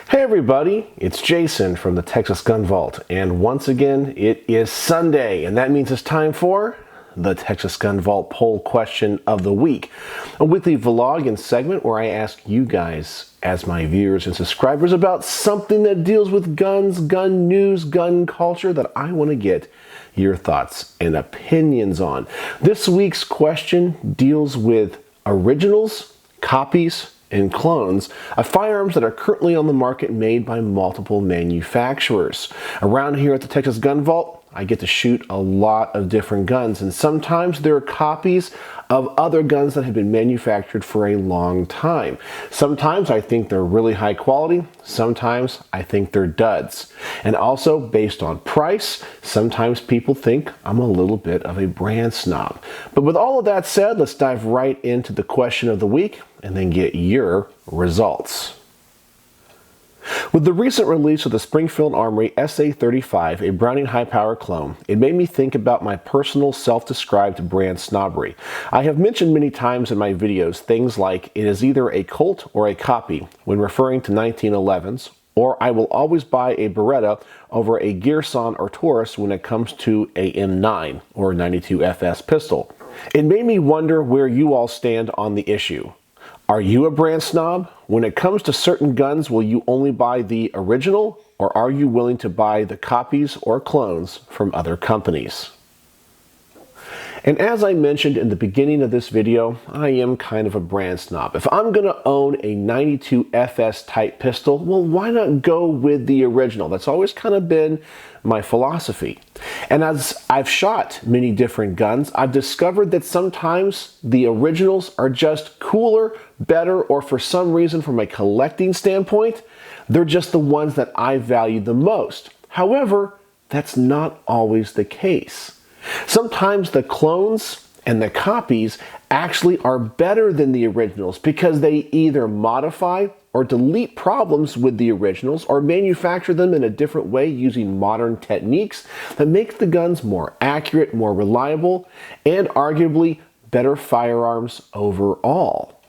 Hey everybody, it's Jason from the Texas Gun Vault, and once again it is Sunday, and that means it's time for the Texas Gun Vault Poll Question of the Week, a weekly vlog and segment where I ask you guys, as my viewers and subscribers, about something that deals with guns, gun news, gun culture that I want to get your thoughts and opinions on. This week's question deals with originals, copies, and clones of firearms that are currently on the market made by multiple manufacturers. Around here at the Texas Gun Vault, I get to shoot a lot of different guns, and sometimes there are copies of other guns that have been manufactured for a long time. Sometimes I think they're really high quality, sometimes I think they're duds. And also, based on price, sometimes people think I'm a little bit of a brand snob. But with all of that said, let's dive right into the question of the week and then get your results. With the recent release of the Springfield Armory SA-35, a Browning high-power clone, it made me think about my personal self-described brand snobbery. I have mentioned many times in my videos things like it is either a Colt or a copy when referring to 1911s, or I will always buy a Beretta over a Gearson or Taurus when it comes to a M9 or 92 FS pistol. It made me wonder where you all stand on the issue. Are you a brand snob? When it comes to certain guns, will you only buy the original, or are you willing to buy the copies or clones from other companies? And as I mentioned in the beginning of this video, I am kind of a brand snob. If I'm going to own a 92 FS type pistol, well, why not go with the original? That's always kind of been my philosophy. And as I've shot many different guns, I've discovered that sometimes the originals are just cooler, better, or for some reason from a collecting standpoint, they're just the ones that I value the most. However, that's not always the case. Sometimes the clones and the copies actually are better than the originals because they either modify or delete problems with the originals or manufacture them in a different way using modern techniques that makes the guns more accurate, more reliable, and arguably better firearms overall.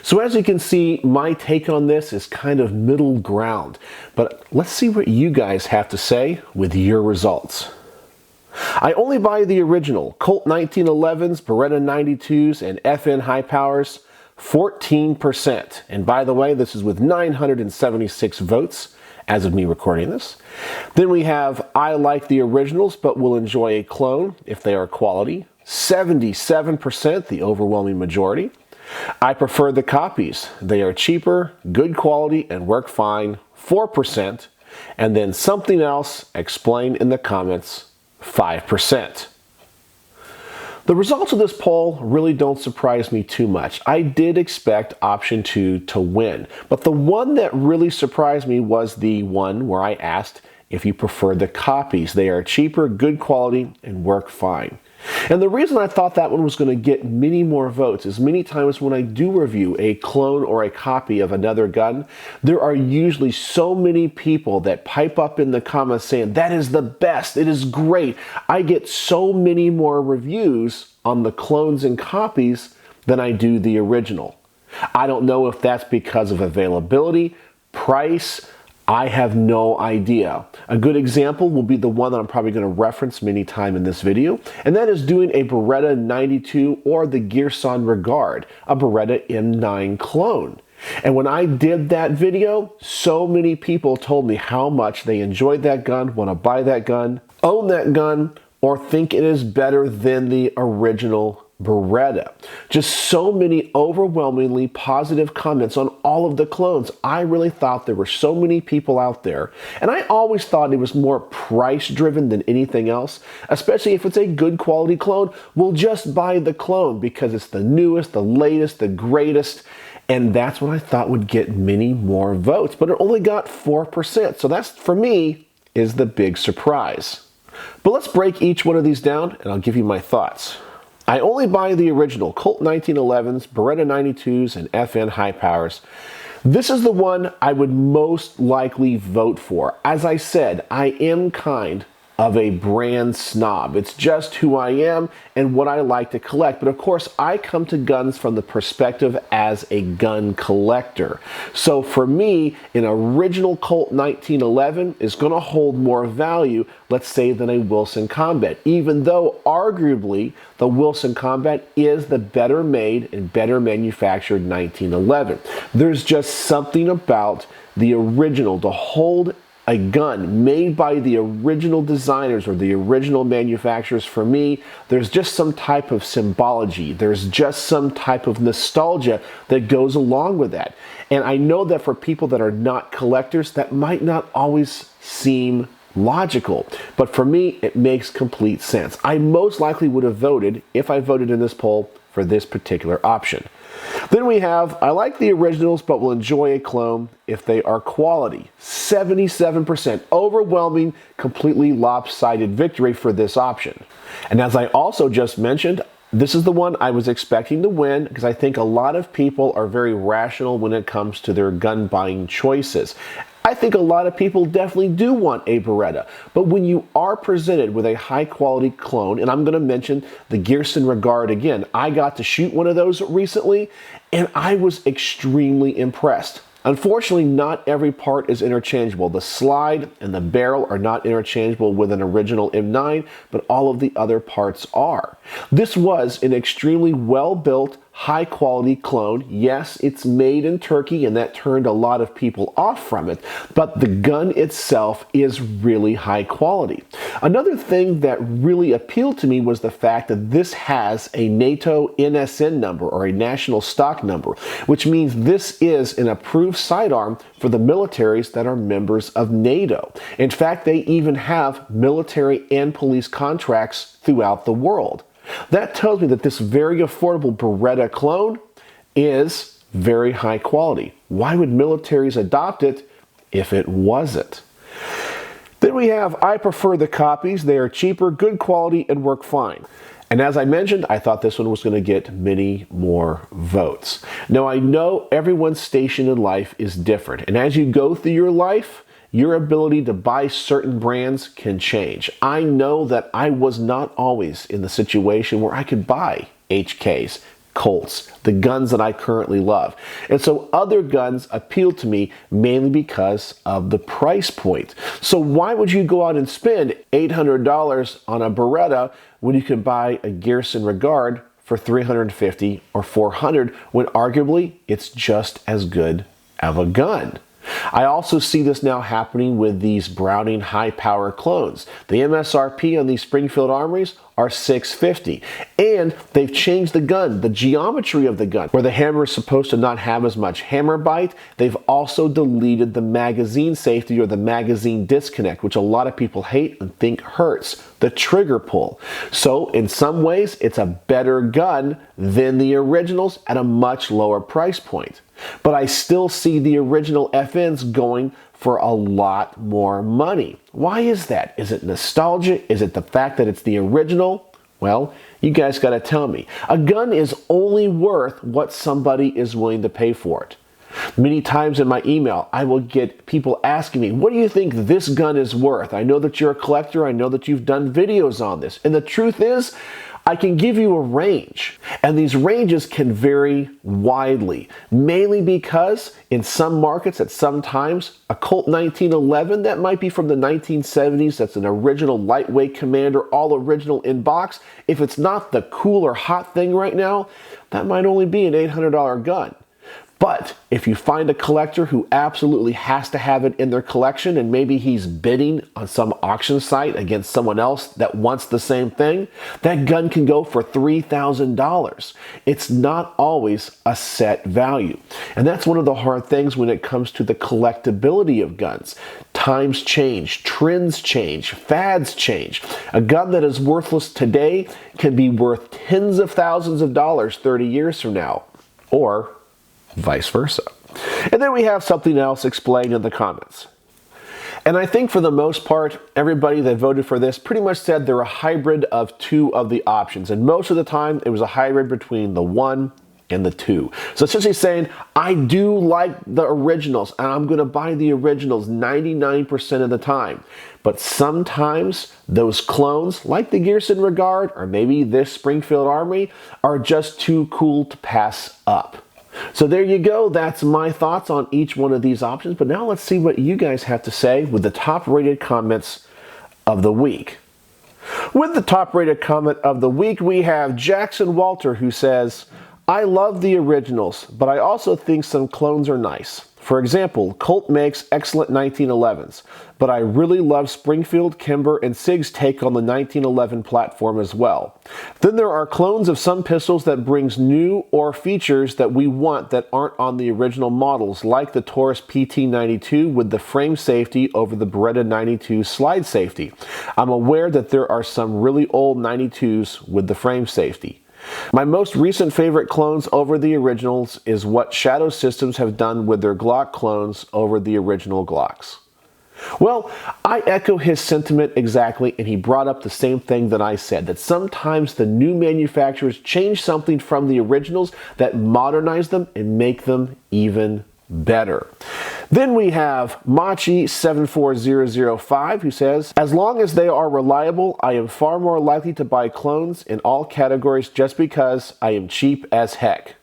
So as you can see, my take on this is kind of middle ground, but let's see what you guys have to say with your results. I only buy the original Colt 1911s, Beretta 92s, and FN high powers, 14%. And by the way, this is with 976 votes as of me recording this. Then we have I like the originals but will enjoy a clone if they are quality, 77%, the overwhelming majority. I prefer the copies. They are cheaper, good quality, and work fine, 4%. And then something else, explain in the comments, 5%. The results of this poll really don't surprise me too much. I did expect option 2 to win, but the one that really surprised me was the one where I asked if you prefer the copies. They are cheaper, good quality, and work fine. And the reason I thought that one was going to get many more votes is many times when I do review a clone or a copy of another gun, there are usually so many people that pipe up in the comments saying, that is the best, it is great. I get so many more reviews on the clones and copies than I do the original. I don't know if that's because of availability, price, I have no idea. A good example will be the one that I'm probably going to reference many times in this video, and that is doing a Beretta 92 or the Gearson Regard, a Beretta M9 clone. And when I did that video, so many people told me how much they enjoyed that gun, want to buy that gun, own that gun, or think it is better than the original Beretta. Just so many overwhelmingly positive comments on all of the clones. I really thought there were so many people out there, and I always thought it was more price driven than anything else, especially if it's a good quality clone. We'll just buy the clone because it's the newest, the latest, the greatest, and that's what I thought would get many more votes, but it only got 4%, so that's, for me, is the big surprise. But let's break each one of these down and I'll give you my thoughts. I only buy the original Colt 1911s, Beretta 92s, and FN high powers. This is the one I would most likely vote for. As I said, I am kind of a brand snob. It's just who I am and what I like to collect. But of course, I come to guns from the perspective as a gun collector. So for me, an original Colt 1911 is going to hold more value, let's say, than a Wilson Combat, even though arguably the Wilson Combat is the better made and better manufactured 1911. There's just something about the original to hold a gun made by the original designers or the original manufacturers. For me, there's just some type of symbology. There's just some type of nostalgia that goes along with that. And I know that for people that are not collectors, that might not always seem logical. But for me, it makes complete sense. I most likely would have voted, if I voted in this poll, for this particular option. Then we have, I like the originals, but will enjoy a clone if they are quality. 77%, overwhelming, completely lopsided victory for this option. And as I also just mentioned, this is the one I was expecting to win because I think a lot of people are very rational when it comes to their gun buying choices. I think a lot of people definitely do want a Beretta, but when you are presented with a high quality clone, and I'm going to mention the Gearson Regard again, I got to shoot one of those recently and I was extremely impressed. Unfortunately, not every part is interchangeable. The slide and the barrel are not interchangeable with an original M9, but all of the other parts are. This was an extremely well-built, high-quality clone. Yes, it's made in Turkey, and that turned a lot of people off from it, but the gun itself is really high quality. Another thing that really appealed to me was the fact that this has a NATO NSN number, or a national stock number, which means this is an approved sidearm for the militaries that are members of NATO. In fact, they even have military and police contracts throughout the world. That tells me that this very affordable Beretta clone is very high quality. Why would militaries adopt it if it wasn't? Then we have, I prefer the copies. They are cheaper, good quality, and work fine. And as I mentioned, I thought this one was going to get many more votes. Now, I know everyone's station in life is different. And as you go through your life, your ability to buy certain brands can change. I know that I was not always in the situation where I could buy HKs, Colts, the guns that I currently love. And so other guns appeal to me mainly because of the price point. So why would you go out and spend $800 on a Beretta when you can buy a Gearson Regard for $350 or $400 when arguably it's just as good of a gun? I also see this now happening with these Browning high-power clones. The MSRP on these Springfield Armories are $650, and they've changed the gun, the geometry of the gun. Where the hammer is supposed to not have as much hammer bite, they've also deleted the magazine safety or the magazine disconnect, which a lot of people hate and think hurts the trigger pull. So in some ways, it's a better gun than the originals at a much lower price point. But I still see the original FNs going for a lot more money. Why is that? Is it nostalgia? Is it the fact that it's the original? Well, you guys got to tell me. A gun is only worth what somebody is willing to pay for it. Many times in my email, I will get people asking me, what do you think this gun is worth? I know that you're a collector. I know that you've done videos on this. And the truth is, I can give you a range, and these ranges can vary widely, mainly because in some markets at some times, a Colt 1911 that might be from the 1970s, that's an original lightweight Commander, all original in box. If it's not the cool or hot thing right now, that might only be an $800 gun. But if you find a collector who absolutely has to have it in their collection, and maybe he's bidding on some auction site against someone else that wants the same thing, that gun can go for $3,000. It's not always a set value. And that's one of the hard things when it comes to the collectability of guns. Times change, trends change, fads change. A gun that is worthless today can be worth tens of thousands of dollars 30 years from now, or vice versa. And then we have something else explained in the comments. And I think for the most part, everybody that voted for this pretty much said they're a hybrid of two of the options. And most of the time, it was a hybrid between the 1 and the 2. So essentially saying, I do like the originals, and I'm going to buy the originals 99% of the time. But sometimes those clones, like the Gearson Regard, or maybe this Springfield Armory, are just too cool to pass up. So there you go. That's my thoughts on each one of these options. But now let's see what you guys have to say with the top rated comments of the week. With the top rated comment of the week, we have Jackson Walter, who says, I love the originals, but I also think some clones are nice. For example, Colt makes excellent 1911s, but I really love Springfield, Kimber, and SIG's take on the 1911 platform as well. Then there are clones of some pistols that brings new or features that we want that aren't on the original models, like the Taurus PT92 with the frame safety over the Beretta 92 slide safety. I'm aware that there are some really old 92s with the frame safety. My most recent favorite clones over the originals is what Shadow Systems have done with their Glock clones over the original Glocks. Well, I echo his sentiment exactly, and he brought up the same thing that I said, that sometimes the new manufacturers change something from the originals that modernize them and make them even better. Then we have Machi74005, who says, as long as they are reliable, I am far more likely to buy clones in all categories just because I am cheap as heck.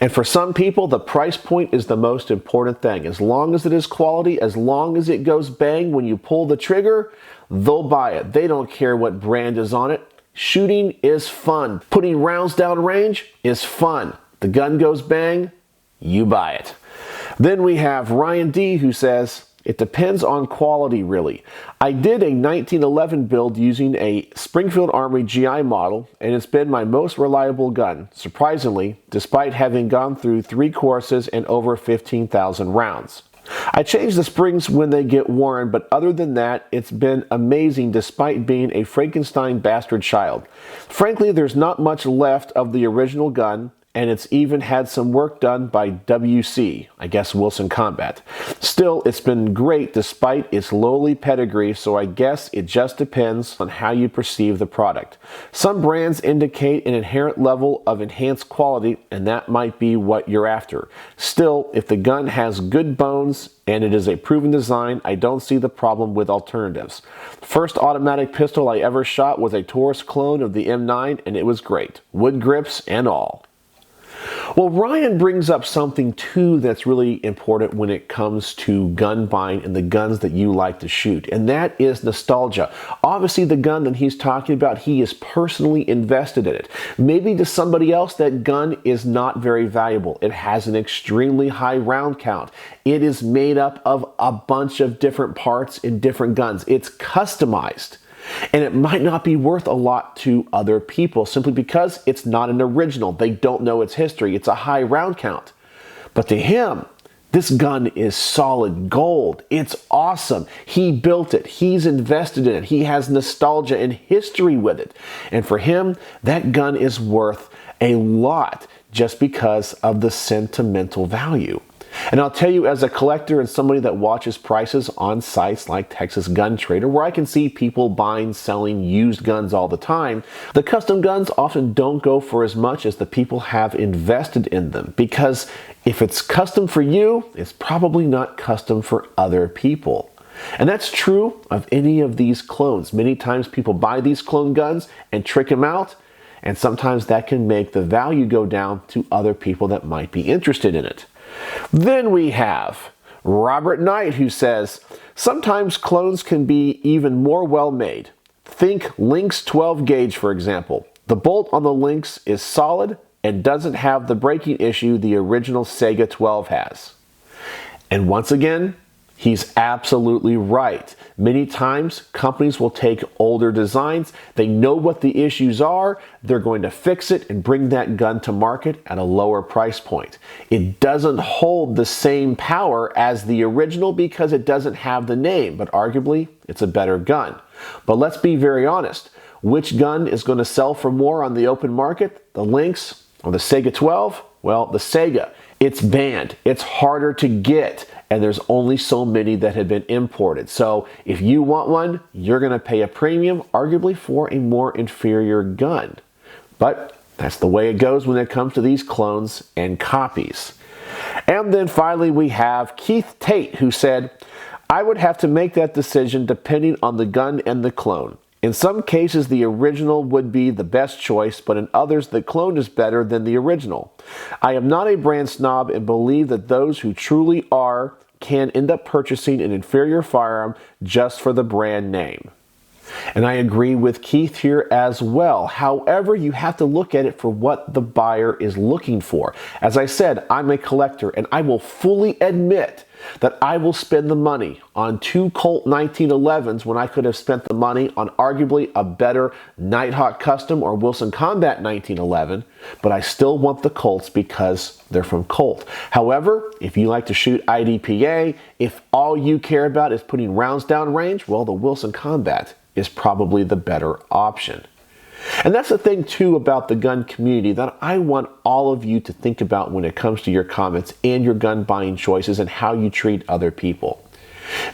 And for some people, the price point is the most important thing. As long as it is quality, as long as it goes bang when you pull the trigger, they'll buy it. They don't care what brand is on it. Shooting is fun. Putting rounds down range is fun. The gun goes bang, you buy it. Then we have Ryan D, who says, it depends on quality, really. I did a 1911 build using a Springfield Armory GI model, and it's been my most reliable gun, surprisingly, despite having gone through 3 courses and over 15,000 rounds. I change the springs when they get worn, but other than that, it's been amazing despite being a Frankenstein bastard child. Frankly, there's not much left of the original gun, and it's even had some work done by WC, I guess Wilson Combat. Still, it's been great despite its lowly pedigree, so I guess it just depends on how you perceive the product. Some brands indicate an inherent level of enhanced quality, and that might be what you're after. Still, if the gun has good bones and it is a proven design, I don't see the problem with alternatives. First automatic pistol I ever shot was a Taurus clone of the M9, and it was great. Wood grips and all. Well, Ryan brings up something too that's really important when it comes to gun buying and the guns that you like to shoot, and that is nostalgia. Obviously, the gun that he's talking about, he is personally invested in it. Maybe to somebody else, that gun is not very valuable. It has an extremely high round count. It is made up of a bunch of different parts in different guns. It's customized. And it might not be worth a lot to other people simply because it's not an original. They don't know its history. It's a high round count. But to him, this gun is solid gold. It's awesome. He built it. He's invested in it. He has nostalgia and history with it. And for him, that gun is worth a lot just because of the sentimental value. And I'll tell you, as a collector and somebody that watches prices on sites like Texas Gun Trader, where I can see people buying, selling used guns all the time, the custom guns often don't go for as much as the people have invested in them. Because if it's custom for you, it's probably not custom for other people. And that's true of any of these clones. Many times people buy these clone guns and trick them out, and sometimes that can make the value go down to other people that might be interested in it. Then we have Robert Knight, who says, sometimes clones can be even more well made. Think Lynx 12 gauge, for example. The bolt on the Lynx is solid and doesn't have the breaking issue the original Sega 12 has. And once again, he's absolutely right. Many times, companies will take older designs, they know what the issues are, they're going to fix it and bring that gun to market at a lower price point. It doesn't hold the same power as the original because it doesn't have the name, but arguably, it's a better gun. But let's be very honest. Which gun is going to sell for more on the open market? The Lynx or the Sega 12? Well, the Sega. It's banned. It's harder to get. And there's only so many that have been imported. So if you want one, you're going to pay a premium, arguably for a more inferior gun. But That's the way it goes when it comes to these clones and copies. And then finally we have Keith Tate, who said, I would have to make that decision depending on the gun and the clone. In some cases, the original would be the best choice, but in others, the clone is better than the original. I am not a brand snob and believe that those who truly are can end up purchasing an inferior firearm just for the brand name. And I agree with Keith here as well. However, you have to look at it for what the buyer is looking for. As I said, I'm a collector, and I will fully admit that I will spend the money on 2 Colt 1911s when I could have spent the money on arguably a better Nighthawk Custom or Wilson Combat 1911, but I still want the Colts because they're from Colt. However, if you like to shoot IDPA, if all you care about is putting rounds down range, well, the Wilson Combat is probably the better option. And that's the thing too about the gun community that I want all of you to think about when it comes to your comments and your gun buying choices and how you treat other people.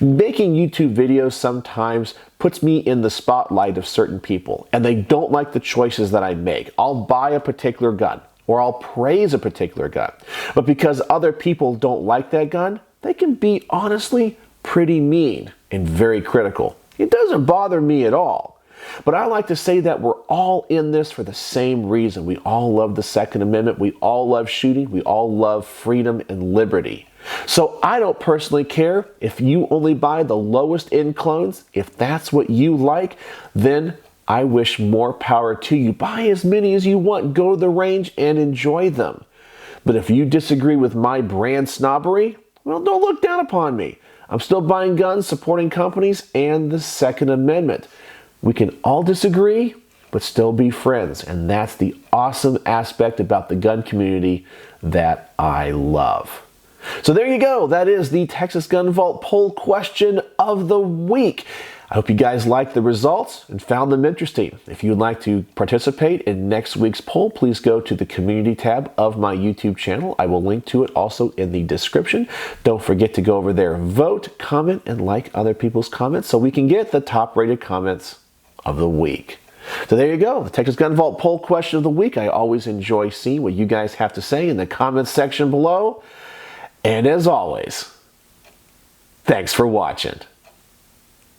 Making YouTube videos sometimes puts me in the spotlight of certain people, and they don't like the choices that I make. I'll buy a particular gun or I'll praise a particular gun, but because other people don't like that gun, they can be honestly pretty mean and very critical. It doesn't bother me at all. But I like to say that we're all in this for the same reason. We all love the Second Amendment. We all love shooting. We all love freedom and liberty. So I don't personally care if you only buy the lowest end clones. If that's what you like, then I wish more power to you. Buy as many as you want. Go to the range and enjoy them. But if you disagree with my brand snobbery, well, don't look down upon me. I'm still buying guns, supporting companies, and the Second Amendment. We can all disagree, but still be friends. And that's the awesome aspect about the gun community that I love. So there you go. That is the Texas Gun Vault poll question of the week. I hope you guys liked the results and found them interesting. If you'd like to participate in next week's poll, please go to the community tab of my YouTube channel. I will link to it also in the description. Don't forget to go over there, vote, comment, and like other people's comments so we can get the top rated comments of the week. So there you go, the Texas Gun Vault poll question of the week. I always enjoy seeing what you guys have to say in the comments section below. And as always, thanks for watching.